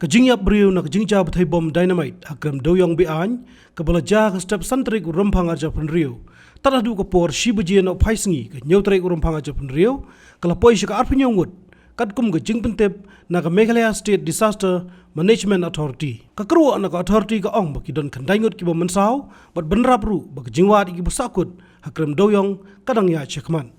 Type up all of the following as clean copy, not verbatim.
Jingjia beriu nak Jingjia Bthei bom dynamite Krem doyong bian ke belajar ke step santrik rumpang aja penriu. Tanah du ke por si bejian op paisengi ke nyotrik rumpang aja penriu ke lapoi si ke arpenya Ngut kad kum ke jing pentep na ke Meghalaya State Disaster Management Authority. Ke Kyrwoh na ke authority ke ong bagi don kendai Ngut ki bom mensau bat benrap ru bagi jingwat ki besakut Krem doyong kadang ya cekman.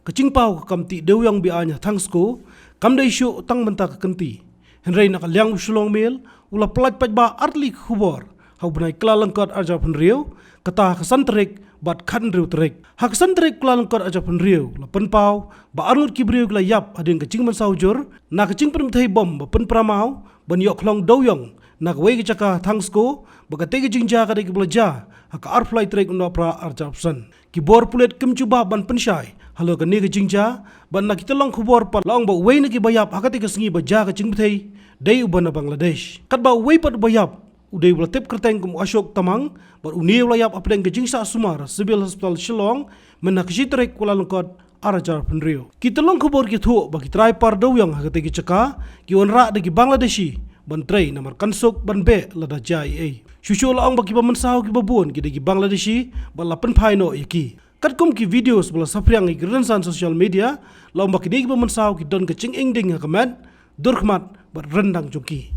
Kecing pau kam ti doyong bianya Thangsko kam dai syu tang menta ka kenti henrei nak liang Shillong Mail ula pelat pajba artli khubor hau benai klalangkot aja penriu kata kesantrik bat khan riu trek hak santrik klalangkot aja penriu la penpau ba arnut kibriu la yap adin kecing mensau jur na kecing Bthei bom ba pen pramau ban yok klong doyong nak wei kecaka Thangsko ba ka tege Jingjia ka de belajar hak arflai trek unda pra arja option ki bor pulet kem cuba ban pensyai halo ke ni ke Jingjia ban nak kita long khubor pa long ba wei na ki bayap hakati ke sengi ba ja ke Jing Bthei dei ubana Bangladesh kat ba wei pat bayap udai wala tep kerteng kum Ashok tamang ba uni wala yap apdeng ke Jingsa Sumar Civil Hospital Shillong menak jitrek Kuala Lengkot arajar penrio kita long khubor ki thu ba ki trai par doyong hakati ki caka ki onra de ki Bangladeshi ban trai namar kansuk ban be lada jai ai shushu la ong ba ki ba mensau ki ba buon ki de ki Bangladeshi ba la pen phai no yaki kat kum ki video sebala sapriang ki rensan social media la ong ba ki de ki ba mensau ki don ke ching ing ding ha kamat durkhmat ba rendang chungki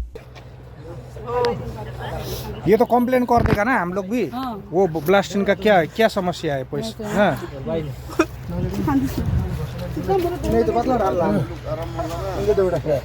ये तो कंप्लेन करते का ना हम लोग भी वो ब्लास्टिंग का क्या समस्या है pues हाँ नहीं तो पतला डाल रहा इनके दो रखे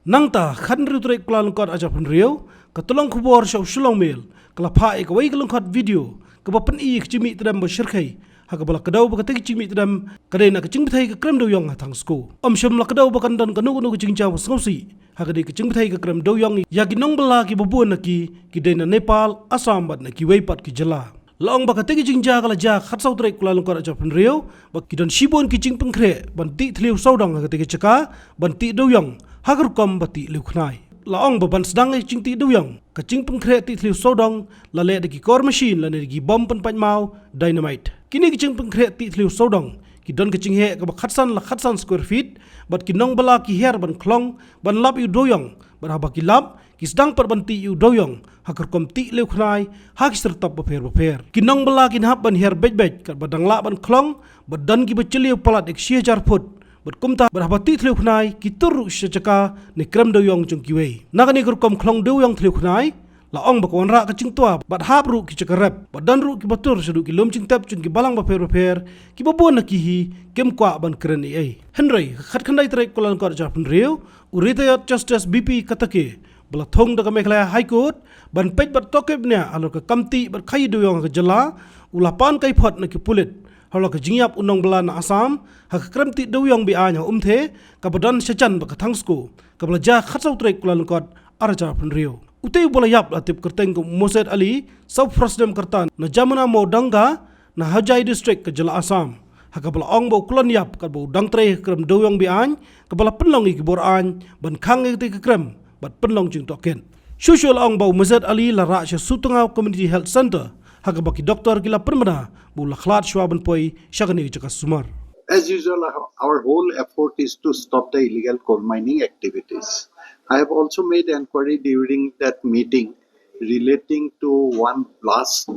nangta khan riu trek Kuala Lengkot aja penriu katolong khubor shaw Shillong Mail kala pha ek wei kelengkot video ke ba pen i chimi tram ba shirkhai ha ka bala kadau ba ka chimi tram kadai na Jing Bthei ka Krem doyong ha Thangsko sham la kadau ba kan don kanu kanu Jingjia wa ngausi ha ka de Jing Bthei ka Krem doyong ya ki nong bala ki babun na ki de na Nepal Assam bat na ki wei pat ki jala long ba ka Jingjia kala ja khat sau trek Kuala Lengkot aja penriu ba ki don shibon ki Jing pengkre ban ti thliu saudang ha ka chaka ban ti doyong hagar kom bati liu khnai laong baban sedang ai ching ti doyong ka ching pengkre ti thliu sodong la le de ki kor machine la ne ki bom pen pan mau dynamite kini ki ching pengkre ti thliu sodong ki don ka ching he ka ba khatsan square feet bat ki nong bala ki her ban klong ban lap yu doyong ban ha ba ki lap ki sedang per ban ti yu doyong hagar kom ti liu khnai hak sertap ba pher ki nong bala ki hap ban her bej ka badang la ban klong badan ki ba chiliu palat 1000 foot bat kumta berhabati thliu khnai ki turu shachaka ni Krem doyong chung kiwei nakani kurkom khlong doyong thliu khnai la ong ba kon ra ka ching tua bat hap ru ki chakarap badan ru ki batur sedu ki lom ching tap chung ki balang ba pher ki babon na ki hi kem kwa ban kren ai henrei khat khandai trek Kuala Lengkot ja penriu uritayat justice BP katake bala thong da ka Meghalaya High Court ban pej bat tokep nya alor ka kamti bat khai doyong ka jala ulapan kai phot na ki pulit halo ka jingyap unong bala na Assam ha ka Krem ti doyong bi anya the ka badan sechan ba ka Thangsko ka bala ja khatsau trek Kuala Lengkot araja penriu Utei bola yap latip kerteng ke Moset Ali, South Frosdem Kertan, na Jamuna Mo Dangga, na Hajai District ke Jela Assam. Hakabala ong bo kulon yap kat bo dang tre krem doyong bi an, kabala penlong i kibor an, ban khang i ke krem, bat penlong jing token. Social ong bo Moset Ali la ra sha Sutungau Community Health Center, hakabaki doktor kila permana, bo la khlat shwaban poi shagani jakas sumar. As usual, our whole effort is to stop the illegal coal mining activities. I have also made inquiry during that meeting relating to one blast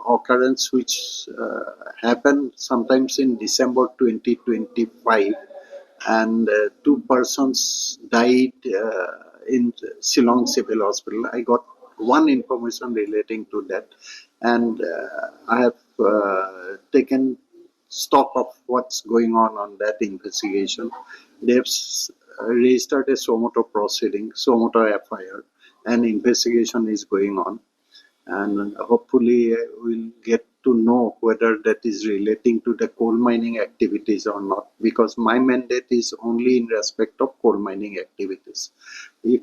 occurrence which happened sometimes in December 2025, and 2 persons died in Shillong Civil Hospital. I got one information relating to that, and I have taken stock of what's going on that investigation. They've registered a Somoto proceeding, Somoto FIR, and investigation is going on. And hopefully we'll get to know whether that is relating to the coal mining activities or not, because my mandate is only in respect of coal mining activities. If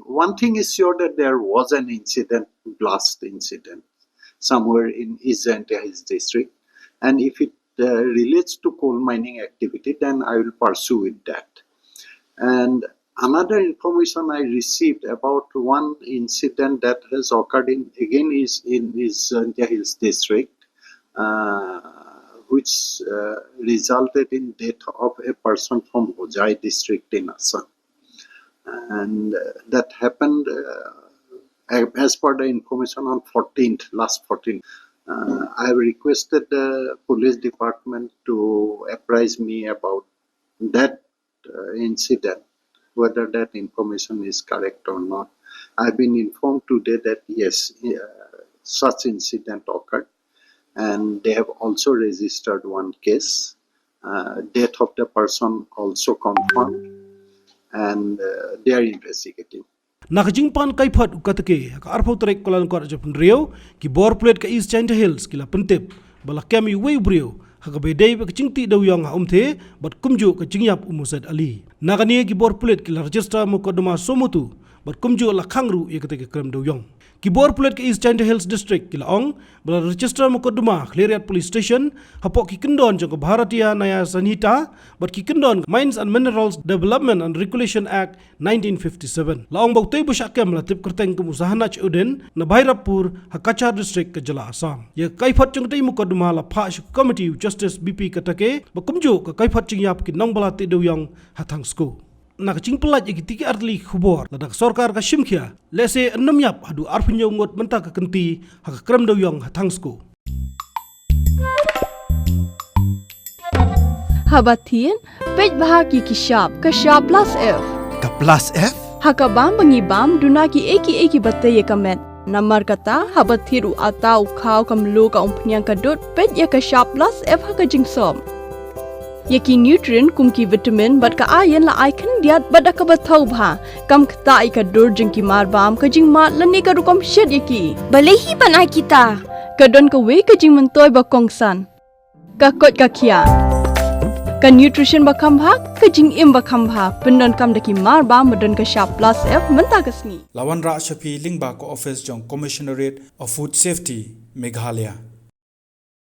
one thing is sure, that there was an incident, blast incident, somewhere in East Jingjia district, and if it relates to coal mining activity, then I will pursue with that. And another information I received about one incident that has occurred in East Jingjia district, which resulted in death of a person from Bthei district in Assam, and that happened. As per the information on last 14th, I have requested the police department to apprise me about that incident, whether that information is correct or not. I've been informed today that yes, such incident occurred, and they have also registered one case. Death of the person also confirmed, and they are investigating. Nakajingpan kai phat ukatake ka arpau trek kolan kor japun rio ki bor plate ka East Jingjia Hills kila pentep bala kami wei brio haka bedai ka cingti daw yang ha umthe bat kumju ka jingyap Moset Ali nakani ki bor plate kila register mukodama somutu bat kumju la khangru ye kate krem daw yang ki bor plate ka East Jingjia Hills district kila ong bala register mukodama Cleariat police station hapok ki kendon jong Bharatiya Naya Sanhita bat ki kendon Mines and Minerals Development and Regulation Act 1957 laong Bthei bushakem la tip kerteng ke musahanach uden na Bhairapur Hakachar district ke Jela Assam ye kaifat jong tei mukodama la pha committee justice BP katake bakumju ka kaifat jingyap ki nong bala te doyang ha Thangsko nak cingpelat ye kitiki artli khubor ladak Sorkar ka Shimkhia Lehse enamyap hadu arpunyo Ngut menta ka kenti ha Krem doyang ha Thangsko Habatin pej bahaki ki shop ka shop plus F Ka plus F? hakabam bangibam dunaki eki Bthei kamet namar kata habathiru atau khau kamlu ka umpnyang kadut pej ya ka shop plus F haka jingsom Yaki nutrient kumki vitamin bat ka iron la icon diat bat ka bathau bha kam khta ka dur jingki mar bam ka jing mat lani ka rukom shed yaki balehi banai kita ka don ka we ka jing mentoy ba kongsan ka kot ka khia ka nutrition ba kham bha ka jing im ba kham bha pendon kam daki mar bam badon ka sharp plus F menta ka sni Lawan Ra Shapi Lingba ko office jong Commissionerate of Food Safety Meghalaya